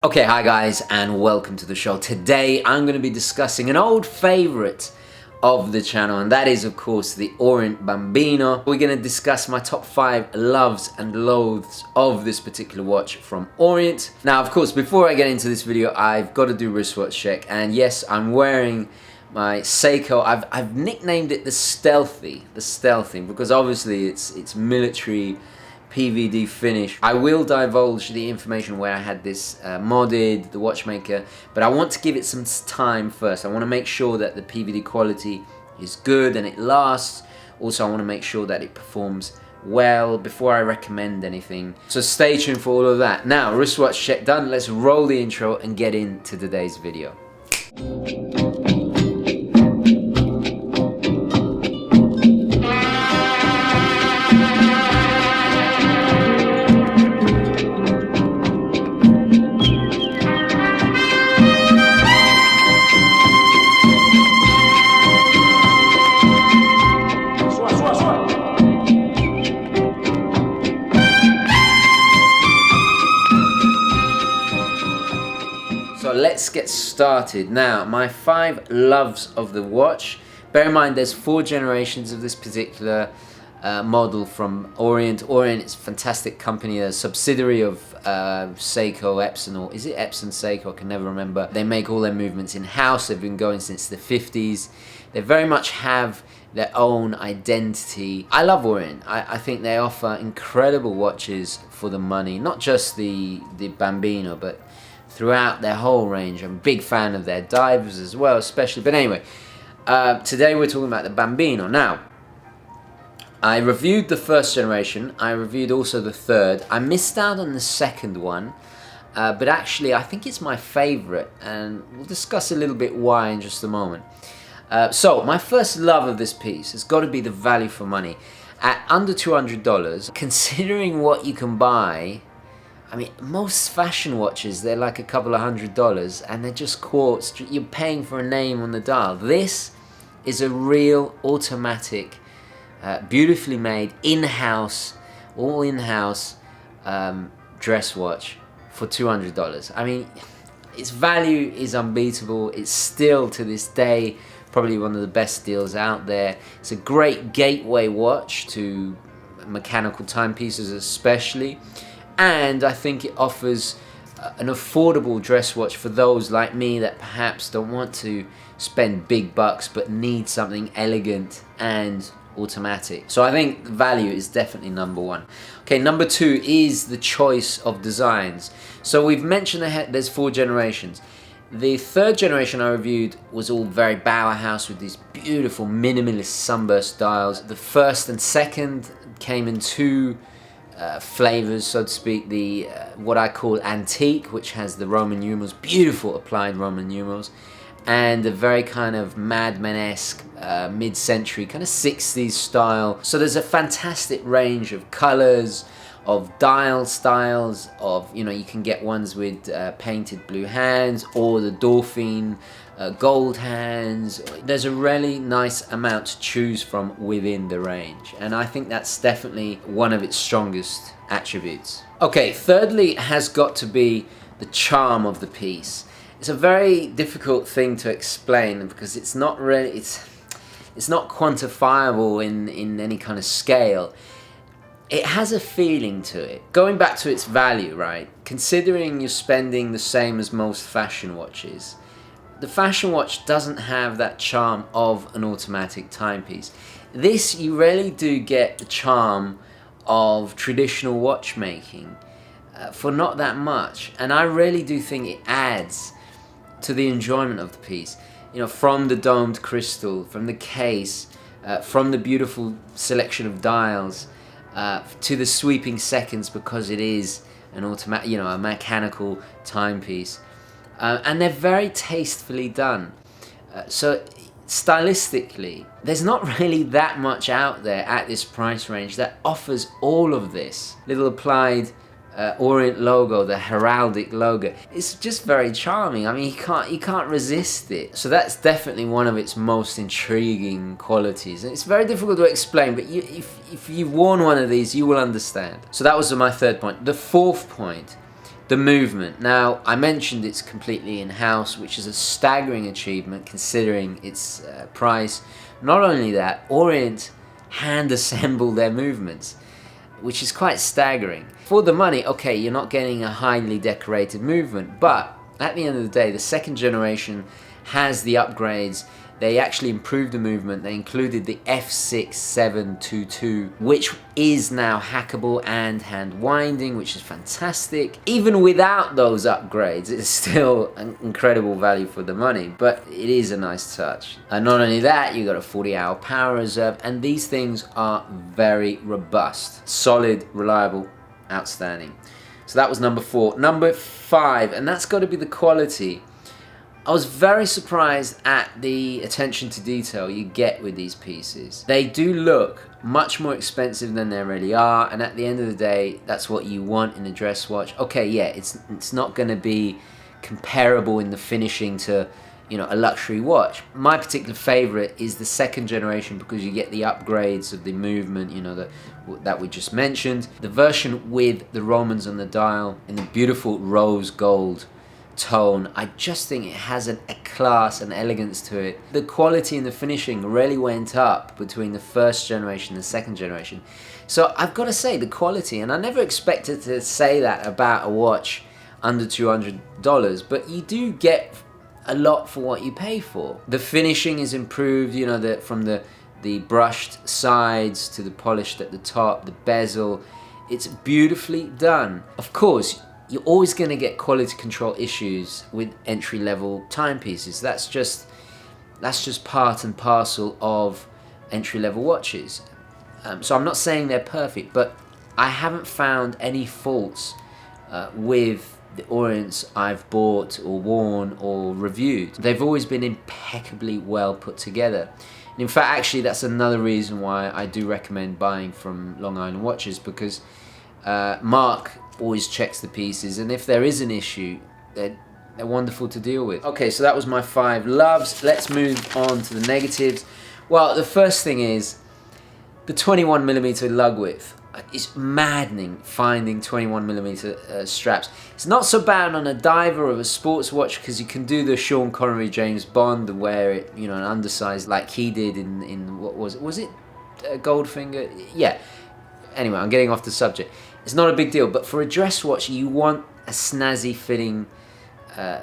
Okay, hi guys, and welcome to the show. Today I'm going to be discussing an old favorite of the channel, and that is of course the Orient Bambino. We're going to discuss my top 5 loves and loathes of this particular watch from Orient. Now of course, before I get into this video, I've got to do wristwatch check, and yes, I'm wearing my Seiko. I've nicknamed it the Stealthy, because obviously it's military PVD finish. I will divulge the information where I had this modded, the watchmaker, but I want to give it some time first. I want to make sure that the PVD quality is good and it lasts. Also, I want to make sure that it performs well before I recommend anything. So stay tuned for all of that. Now, wristwatch check done. Let's roll the intro and get into today's video. So let's get started. Now, my 5 loves of the watch. Bear in mind, there's 4 generations of this particular model from Orient. Orient is a fantastic company, a subsidiary of Seiko, Epson, or is it Epson Seiko? I can never remember. They make all their movements in-house. They've been going since the 50s. They very much have their own identity. I love Orient. I think they offer incredible watches for the money. Not just the Bambino, but throughout their whole range. I'm a big fan of their divers as well, especially. But anyway, today we're talking about the Bambino. Now, I reviewed the first generation. I reviewed also the third. I missed out on the second one, but actually I think it's my favorite, and we'll discuss a little bit why in just a moment. So my first love of this piece has got to be the value for money. At under $200, considering what you can buy, I mean, most fashion watches, they're like a couple of $100, and they're just quartz. You're paying for a name on the dial. This is a real automatic, beautifully made, in-house, all in-house dress watch for $200. I mean, its value is unbeatable. It's still, to this day, probably one of the best deals out there. It's a great gateway watch to mechanical timepieces especially. And I think it offers an affordable dress watch for those like me that perhaps don't want to spend big bucks but need something elegant and automatic. So I think value is definitely number 1. Okay, number 2 is the choice of designs. So we've mentioned there's 4 generations. The third generation I reviewed was all very Bauhaus with these beautiful minimalist sunburst dials. The first and second came in 2 flavors, so to speak. The what I call antique, which has the Roman numerals, beautiful applied Roman numerals, and a very kind of Mad Men-esque mid-century kind of 60s style. So there's a fantastic range of colors, of dial styles, of, you know, you can get ones with painted blue hands or the Dauphine gold hands. There's a really nice amount to choose from within the range, and I think that's definitely one of its strongest attributes. Okay, thirdly has got to be the charm of the piece. It's a very difficult thing to explain because it's not really, it's not quantifiable in any kind of scale. It has a feeling to it. Going back to its value, right? Considering you're spending the same as most fashion watches, the fashion watch doesn't have that charm of an automatic timepiece. This, you really do get the charm of traditional watchmaking for not that much. And I really do think it adds to the enjoyment of the piece. You know, from the domed crystal, from the case, from the beautiful selection of dials, to the sweeping seconds, because it is an automatic, you know, a mechanical timepiece. And they're very tastefully done. So stylistically, there's not really that much out there at this price range that offers all of this. Little applied Orient logo, the heraldic logo. It's just very charming. I mean, you can't resist it. So that's definitely one of its most intriguing qualities. And it's very difficult to explain, but if you've worn one of these, you will understand. So that was my third point. The fourth point The movement. Now, I mentioned it's completely in-house, which is a staggering achievement considering its price. Not only that, Orient hand-assemble their movements, which is quite staggering. For the money, okay, you're not getting a highly decorated movement, but at the end of the day, the second generation has the upgrades. They actually improved the movement. They included the F6722, which is now hackable and hand winding, which is fantastic. Even without those upgrades, it's still an incredible value for the money, but it is a nice touch. And not only that, you got a 40-hour power reserve, and these things are very robust, solid, reliable, outstanding. So that was number 4. Number 5, and that's got to be the quality. I was very surprised at the attention to detail you get with these pieces. They do look much more expensive than they really are, and at the end of the day, that's what you want in a dress watch. Okay, yeah, it's not going to be comparable in the finishing to, you know, a luxury watch. My particular favorite is the second generation because you get the upgrades of the movement, you know, that we just mentioned. The version with the Romans on the dial in the beautiful rose gold tone, I just think it has a class and elegance to it. The quality and the finishing really went up between the first generation and the second generation. So I've got to say the quality, and I never expected to say that about a watch under $200, but you do get a lot for what you pay for. The finishing is improved, you know, from the brushed sides to the polished at the top, the bezel. It's beautifully done. Of course, you're always going to get quality control issues with entry-level timepieces. That's just part and parcel of entry-level watches. So I'm not saying they're perfect, but I haven't found any faults with the Orients I've bought or worn or reviewed. They've always been impeccably well put together. And in fact, actually, that's another reason why I do recommend buying from Long Island Watches, because Mark always checks the pieces, and if there is an issue, they're wonderful to deal with. Okay, so that was my 5 loves. Let's move on to the negatives. Well, the first thing is the 21mm lug width. It's maddening finding 21mm straps. It's not so bad on a diver or a sports watch because you can do the Sean Connery James Bond and wear it, you know, an undersized like he did in what was it? Was it Goldfinger? Yeah. Anyway, I'm getting off the subject. It's not a big deal, but for a dress watch, you want a snazzy fitting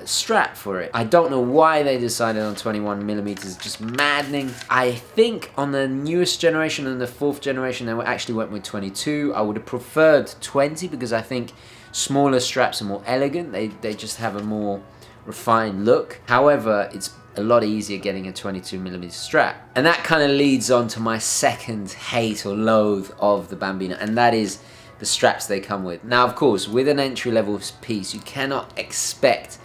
strap for it. I don't know why they decided on 21mm, just maddening. I think on the newest generation and the 4th generation, they actually went with 22. I would have preferred 20 because I think smaller straps are more elegant. They just have a more refined look. However, it's a lot easier getting a 22mm strap. And that kind of leads on to my second hate or loathe of the Bambino, and that is the straps they come with. Now, of course, with an entry-level piece, you cannot expect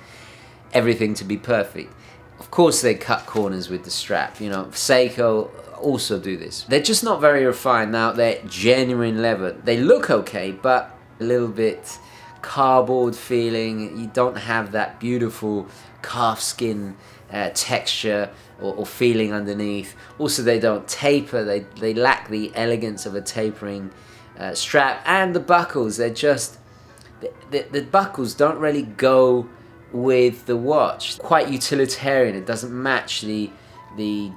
everything to be perfect. Of course, they cut corners with the strap. You know, Seiko also do this. They're just not very refined. Now, they're genuine leather. They look okay, but a little bit cardboard feeling. You don't have that beautiful calfskin texture or feeling underneath. Also, they don't taper. They lack the elegance of a tapering strap, and the buckles, they're just the buckles don't really go with the watch. Quite utilitarian. It doesn't match the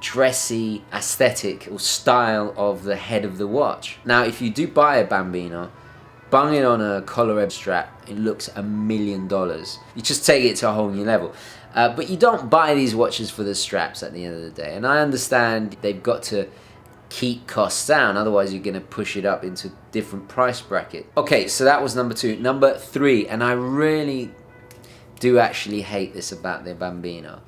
dressy aesthetic or style of the head of the watch. Now, if you do buy a Bambino, bung it on a collar strap, it looks $1 million. You just take it to a whole new level. But you don't buy these watches for the straps at the end of the day, and I understand they've got to keep costs down, otherwise you're going to push it up into different price bracket. Okay, so that was number 2. Number 3, and I really do actually hate this about the Bambino.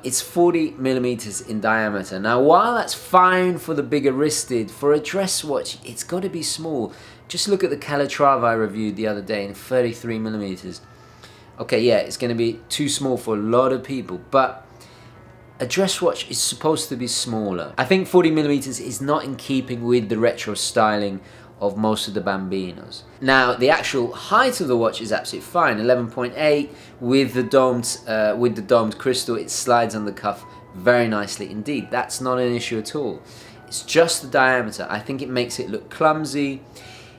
It's 40mm in diameter. Now, while that's fine for the bigger wristed, for a dress watch, it's got to be small. Just look at the Calatrava I reviewed the other day in 33mm. Okay, yeah, it's going to be too small for a lot of people, but a dress watch is supposed to be smaller. I think 40mm is not in keeping with the retro styling of most of the Bambinos. Now, the actual height of the watch is absolutely fine, 11.8 with the domed crystal. It slides on the cuff very nicely indeed. That's not an issue at all. It's just the diameter. I think it makes it look clumsy.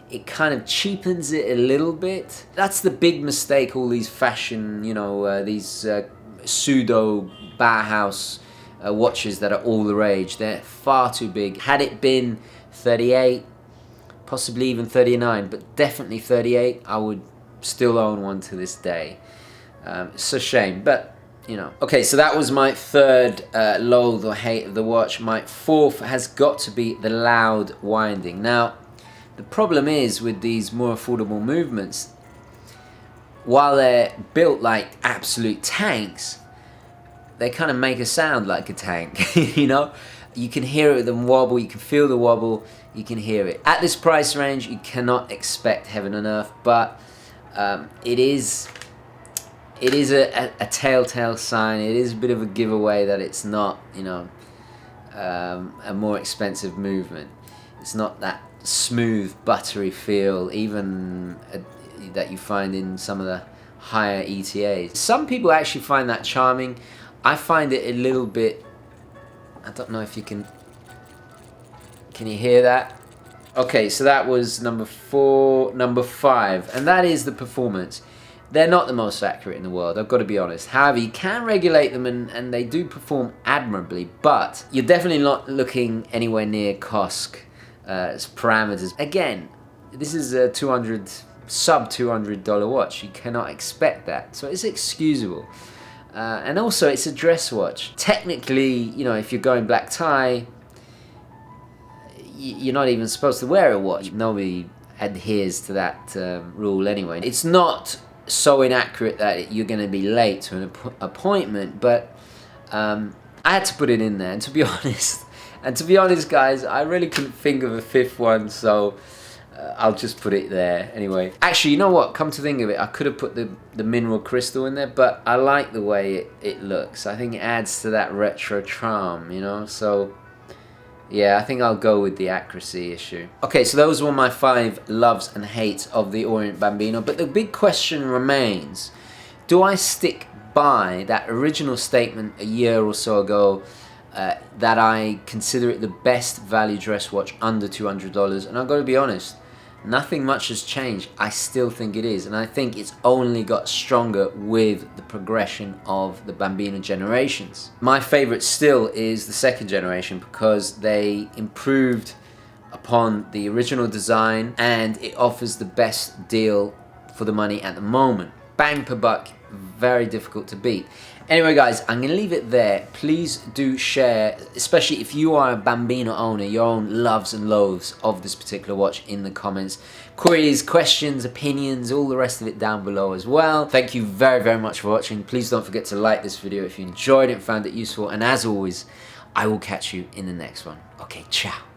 it kind of cheapens it a little bit. That's the big mistake all these fashion, you know, these pseudo Bauhaus watches that are all the rage. They're far too big. Had it been 38, possibly even 39, but definitely 38, I would still own one to this day. It's a shame, but you know. Okay, so that was my third loathe or hate of the watch. My fourth has got to be the loud winding. Now, the problem is with these more affordable movements, while they're built like absolute tanks, they kind of make a sound like a tank, you know? You can hear it with them wobble, you can feel the wobble, you can hear it. At this price range, you cannot expect heaven and earth, but it is a telltale sign. It is a bit of a giveaway that it's not, you know, a more expensive movement. It's not that smooth, buttery feel, even that you find in some of the higher ETAs. Some people actually find that charming. I find it a little bit, I don't know if you can you hear that? Okay, so that was number 4. Number 5, and that is the performance. They're not the most accurate in the world, I've got to be honest. However, you can regulate them and they do perform admirably, but you're definitely not looking anywhere near COSC parameters. Again, this is a sub $200 watch. You cannot expect that, so it's excusable. And also, it's a dress watch. Technically, you know, if you're going black tie, you're not even supposed to wear a watch. Nobody adheres to that rule anyway. It's not so inaccurate that you're going to be late to an appointment, but I had to put it in there. And to be honest, guys, I really couldn't think of a fifth one, so I'll just put it there anyway. Actually, you know what? Come to think of it, I could have put the mineral crystal in there, but I like the way it looks. I think it adds to that retro charm, you know? So, yeah, I think I'll go with the accuracy issue. Okay, so those were my 5 loves and hates of the Orient Bambino, but the big question remains, do I stick by that original statement a year or so ago that I consider it the best value dress watch under $200? And I've got to be honest, nothing much has changed. I still think it is, and I think it's only got stronger with the progression of the Bambino generations. My favorite still is the second generation because they improved upon the original design and it offers the best deal for the money at the moment. Bang per buck, very difficult to beat. Anyway guys, I'm going to leave it there. Please do share, especially if you are a Bambino owner, your own loves and loathes of this particular watch in the comments. Queries, questions, opinions, all the rest of it down below as well. Thank you very, very much for watching. Please don't forget to like this video if you enjoyed it and found it useful. And as always, I will catch you in the next one. Okay, ciao.